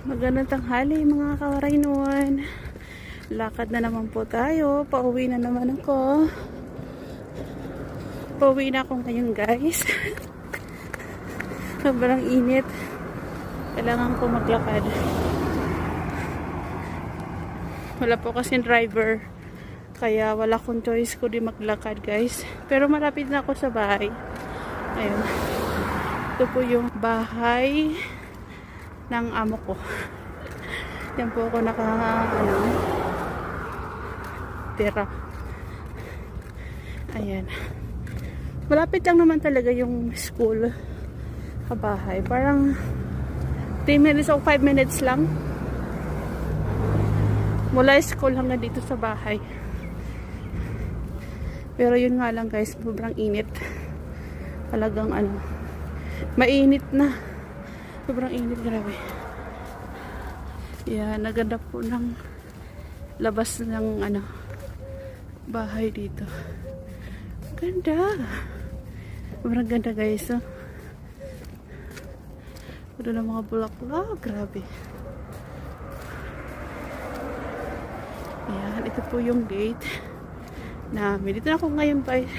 Magandang tanghali mga kawaraynon. Lakad na naman po tayo. Pauwi na naman ako. Pauwi na ako ngayon guys. Sobrang init. Kailangan ko maglakad. Wala po kasing driver. Kaya wala akong choice ko di maglakad guys. Pero malapit na ako sa bahay. Ayun. Ito po yung bahay ng amo ko. Yan po ako tira. Ayan. Malapit lang naman talaga yung school sa bahay. Parang 3 minutes o 5 minutes lang. Mula school hanggang dito sa bahay. Pero yun nga lang guys, sobrang init. Talagang mainit na. Sobrang init, grabe. Yan, naganda po ng labas ng bahay dito. Ganda. Sobrang ganda guys. Oh. Ganda ng mga bulaklak. Grabe. Yan, ito po yung gate namin. Dito na ako ngayon guys.